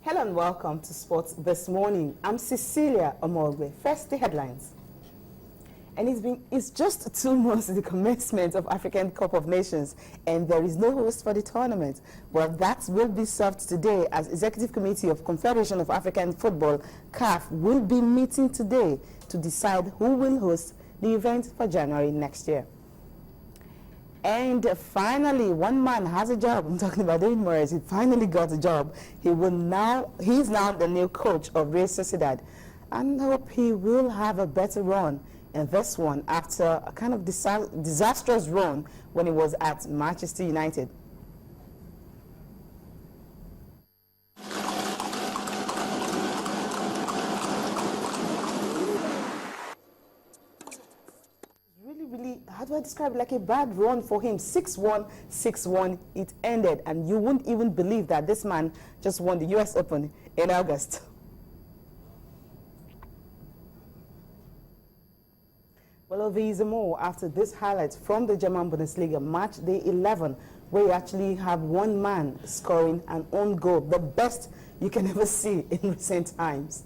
Hello and welcome to Sports This Morning. I'm Cecilia Omogwe. First, the headlines. And it's just 2 months to the commencement of African Cup of Nations, and there is no host for the tournament. Well, that will be solved today as Executive Committee of Confederation of African Football, CAF, will be meeting today to decide who will host the event for January next year. And finally, one man has a job. I'm talking about David Morris. He finally got a job. He's now the new coach of Real Sociedad, and I hope he will have a better run in this one after a kind of disastrous run when he was at Manchester United. How do I describe it? Like a bad run for him. 6-1, 6-1, it ended. And you wouldn't even believe that this man just won the US Open in August. Well, there is more after this highlight from the German Bundesliga, match day 11, where you actually have one man scoring an own goal, the best you can ever see in recent times.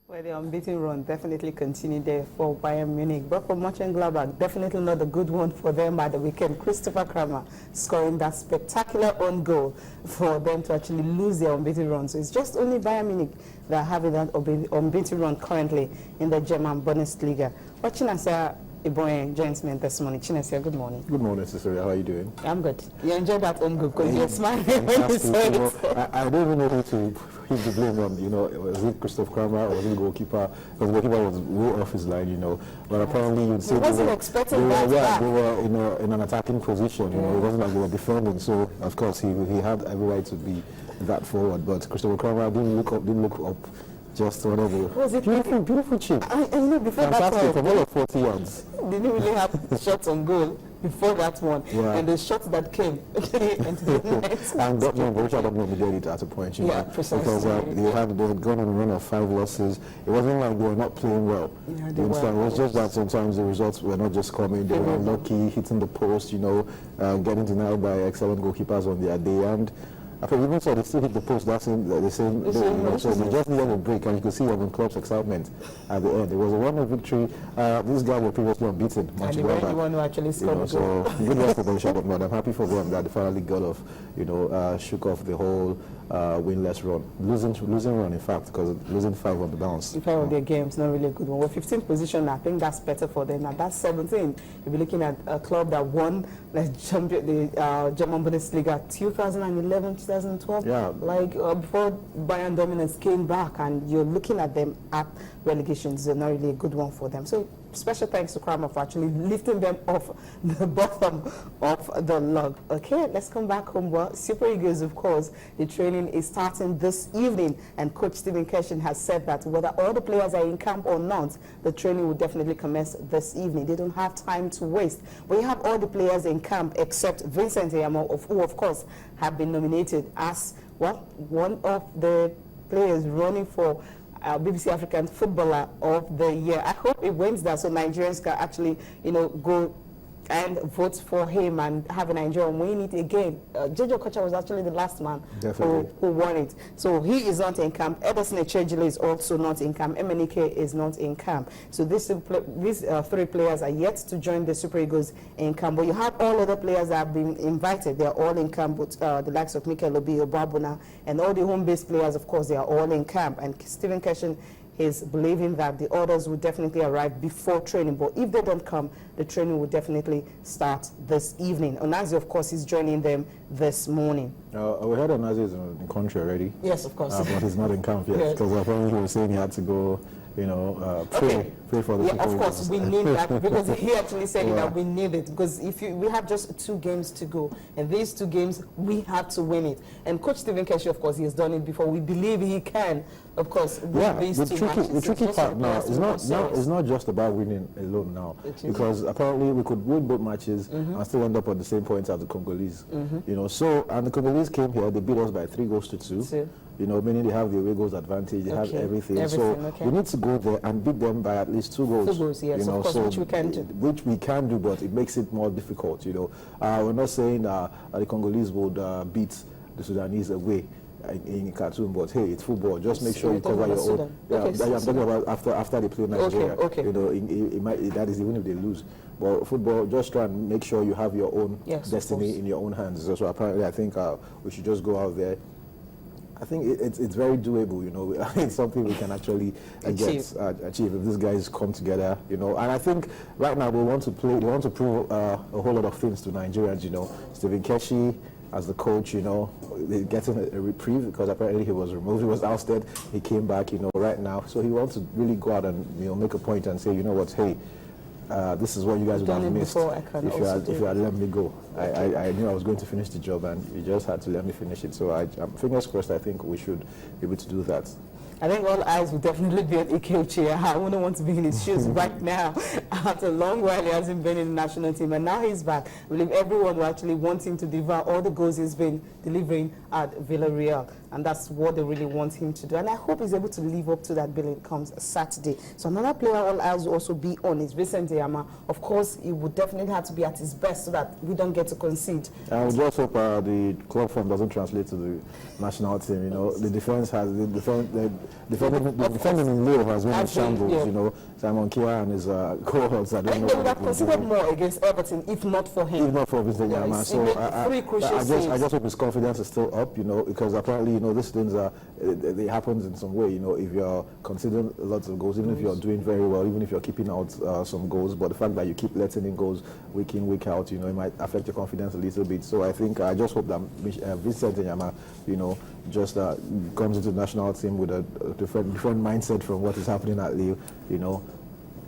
Well, the unbeaten run definitely continued there for Bayern Munich, but for Mönchengladbach, definitely not a good one for them at the weekend. Christopher Kramer scoring that spectacular own goal for them to actually lose their unbeaten run. So it's just only Bayern Munich that are having that unbeaten run currently in the German Bundesliga. But Chinasa Iboye joins me this morning. Chinasa, good morning. Good morning, Cecilia. How are you doing? I'm good. You enjoyed that own goal because you're smiling when you say it. I don't even know who to hit the blame on, was it Christoph Kramer or was it the goalkeeper? Because the goalkeeper was way off his line, But apparently you'd say wasn't expecting that. They were in an attacking position, It wasn't like they were defending. So, of course, he had every right to be that forward. But Christopher Kramer didn't look up just one of the Was it beautiful chip. You know, before Fantastic, that from all of 40 yards. they didn't really have shots on goal before that one, and the shots that came into the net. And Borussia Dortmund did it at a point, you know, precisely. because they had gone on a run of 5 losses. It wasn't like they were not playing well. Yeah, It was just that sometimes the results were not just coming. They were unlucky, hitting the post, you know, getting denied by excellent goalkeepers on their day. And even so, they still hit the post the same day, you know, so they just needed a break, and you could see Jurgen Klopp's excitement at the end. It was a 1-0 victory. These guys were previously unbeaten. And they were the one who actually scored the goal. So good luck for Borussia Dortmund. I'm happy for them that they finally got off, you know, shook off the whole winless run. Losing run, in fact, because losing 5 on the bounce. 5 of their games, not really a good one. Well, 15th position, I think that's better for them. Now that's 17. You'll be looking at a club that won the German Bundesliga 2011, 2012. Yeah. Like before Bayern dominance came back, and you're looking at them at relegations. Not really a good one for them. So special thanks to Kramer for actually lifting them off the bottom of the log. Okay, let's come back home. Well, Super Eagles, of course, the training is starting this evening, and Coach Stephen Keshin has said that whether all the players are in camp or not, the training will definitely commence this evening. They don't have time to waste. We have all the players in camp except Vincent Eyamo, who, of course, have been nominated as, well, one of the players running for BBC African Footballer of the Year. I hope it wins that, so Nigerians can actually, you know, go and vote for him and have a Nigerian win it again. Jojo Kocha was actually the last man who won it. So he is not in camp. Ederson Echejile is also not in camp. Emenike is not in camp. So these 3 players are yet to join the Super Eagles in camp. But you have all other players that have been invited. They are all in camp, but the likes of Mikel Obi, Obabuna, and all the home-based players, of course, they are all in camp. And Stephen Keshin is believing that the orders will definitely arrive before training. But if they don't come, the training will definitely start this evening. Onazi, of course, is joining them this morning. We heard Onazi is in the country already. Yes, of course. But he's not in camp yet, because apparently he was saying he had to go, you know, pray for the Super Eagles. Of course, we need that, because he actually said that we need it, because we have just 2 games to go, and these 2 games, we have to win it. And Coach Stephen Keshin, of course, he has done it before. We believe he can, of course, win these 2 matches. The tricky part now is not just about winning alone now, because apparently we could win both matches and still end up at the same points as the Congolese. You know, so, and the Congolese came here, they beat us by 3 goals to 2. You know, meaning they have the away goals advantage, they have everything. So we need to go there and beat them by at least 2 goals. 2 goals, yes, you know, of course, which we can do. Which we can do, but it makes it more difficult, you know. We're not saying that the Congolese would beat the Sudanese away in Khartoum, but hey, it's football. Just make sure you cover your own. I'm talking about after they play Nigeria. You know, that is even if they lose. But football, just try and make sure you have your own destiny in your own hands. So apparently, I think we should just go out there. I think it's very doable, you know. It's something we can actually achieve if these guys come together, you know. And I think right now they want to prove a whole lot of things to Nigerians, you know. Stephen Keshi as the coach, you know, getting a reprieve because apparently he was removed, he was ousted, he came back, you know, right now. So he wants to really go out and, you know, make a point and say, you know what, hey, this is what you guys would have missed if you had let me go. I knew I was going to finish the job, and you just had to let me finish it. So fingers crossed, I think we should be able to do that. I think all eyes will definitely be on Ike. I wouldn't want to be in his shoes right now. After a long while, he hasn't been in the national team, and now he's back. I believe everyone will actually want him to deliver all the goals he's been delivering at Villarreal, and that's what they really want him to do. And I hope he's able to live up to that bill comes Saturday. So another player all eyes will also be on is Vincent Eyamo. Of course, he would definitely have to be at his best so that we don't get to concede. I would just hope the club form doesn't translate to the national team. You know, the defense has the defending in Leo has been in shambles. You know, Simon Kia and his cohorts. I don't know. They would have conceded more against Everton if not for him. If not for Vincent Eyamo. So I just hope his confidence is still up. You know, because apparently, you know, these things they happen in some way. You know, if you're conceding lots of goals, even if you're doing very well, even if you're keeping out some goals, but the fact that you keep letting in goals week in, week out, you know, it might affect your confidence a little bit. So I think I just hope that Vincent Eyamo, you know, just comes into the national team with a different mindset from what is happening at Lille. You know,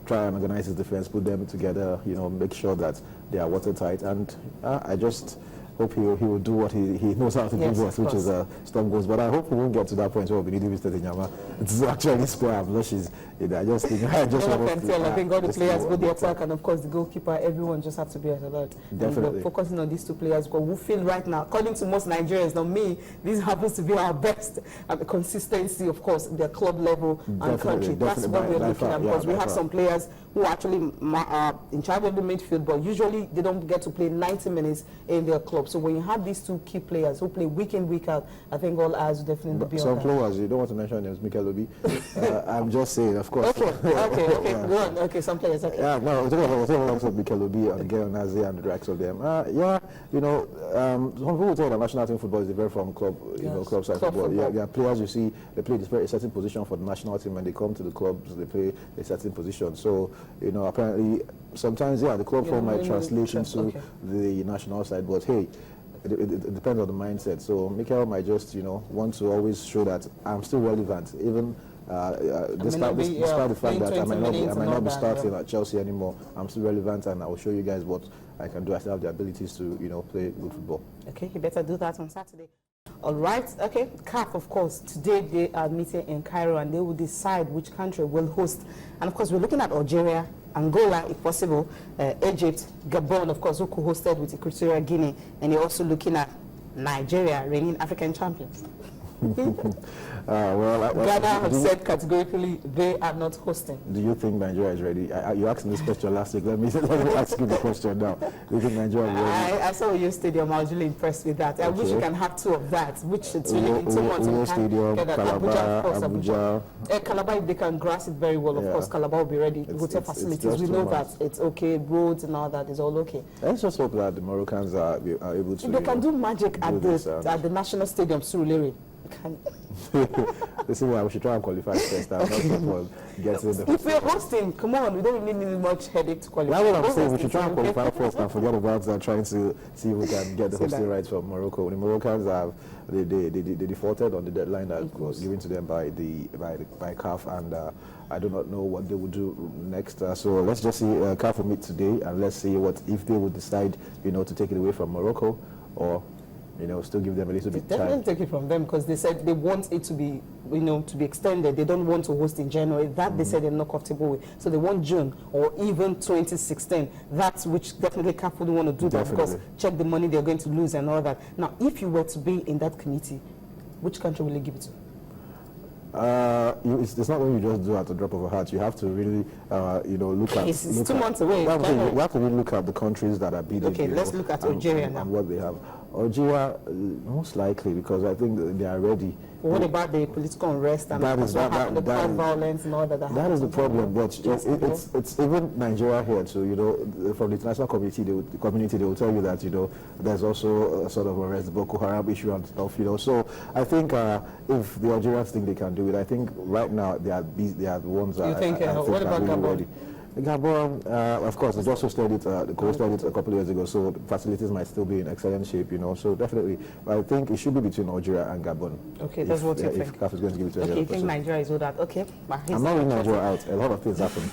try and organize his defense, put them together. You know, make sure that they are watertight. And I just hope he will do what he knows how to do best, which is stop goals. But I hope we won't get to that point where we need to visit Nyama. It's actually spare blushes. I just think I think all the players, both the attack and of course the goalkeeper, everyone just have to be at alert. Definitely. And we're focusing on these two players because we feel right now, according to most Nigerians, not me, this happens to be our best consistency, of course, their club level and country. That's what we're looking at, because we have some players who are actually are in charge of the midfield, but usually they don't get to play 90 minutes in their club. So when you have these two key players who play week in, week out, I think all eyes will definitely be on some players, you don't want to mention names, Mikel Obi. I'm just saying, of course. Okay, go on. Okay, some players, okay. Yeah, no, we're talking about Mikel Obi and Gael Nazi and the rest of them. Yeah, you know, some people say that national team football is different from club, club side football. Yeah, players you see, they play a certain position for the national team, and they come to the clubs, they play a certain position. So, you know, apparently, sometimes, the club form might translate into the national side, but hey, it depends on the mindset. So Mikel might just, want to always show that I'm still relevant, even despite the fact that I might not be starting at Chelsea anymore. I'm still relevant, and I will show you guys what I can do. I still have the abilities to, play good football. Okay, you better do that on Saturday. All right, okay. CAF, of course, today they are meeting in Cairo, and they will decide which country will host. And of course, we're looking at Algeria, Angola, if possible, Egypt, Gabon, of course, who co-hosted with Equatorial Guinea, and you're also looking at Nigeria, reigning African champions. Ghana have said categorically they are not hosting. Do you think Nigeria is ready? You asked me this question last week. Let me ask you the question now. Do you think Nigeria is ready? I saw your stadium. I was really impressed with that. I wish you can have two of that, which it's really in 2 months. Stadium, Calabar, Calabar, if they can grasp it very well, of course, Calabar will be ready. Hotel facilities, we know that it's okay. Roads and all that is all okay. Let's just hope that the Moroccans are able to. If they can do magic at the national stadium, Surulere. This is why we should try and qualify first. If we're hosting, come on, we don't really need much headache to qualify. That's what I'm saying. We should try and qualify first and forget about trying to see if we can get the hosting rights from Morocco. The Moroccans they defaulted on the deadline that was given to them by CAF, and I do not know what they will do next. So let's just see. CAF will meet today, and let's see if they would decide, to take it away from Morocco, or still give them a little bit of time. They didn't take it from them because they said they want it to be, to be extended. They don't want to host in January. That they said they're not comfortable with. So they want June or even 2016. That's which definitely CAF wouldn't want to do that, because check the money they're going to lose and all that. Now, if you were to be in that committee, which country will you give it to? It's not what you just do at the drop of a hat. You have to really, look at. It's 2 months away. We have to really look at the countries that are beating. Okay, let's look at Algeria now. And what they have. Algeria, most likely, because I think they are ready. But what about the political unrest and the crowd violence and all that? That is the problem. But it's even Nigeria here too. From the international community, they will tell you that there's also a sort of arrest, Boko Haram issue and stuff. So I think if the Algerians think they can do it, I think right now they are the ones that what about really Gabon? Ready. Gabon, of course, they also studied it a couple of years ago, so the facilities might still be in excellent shape, So definitely, I think it should be between Algeria and Gabon. Okay, that's what you think. If CAF is going to give it to you think Nigeria is all that? Okay. I'm not ruling Nigeria out. A lot of things happen.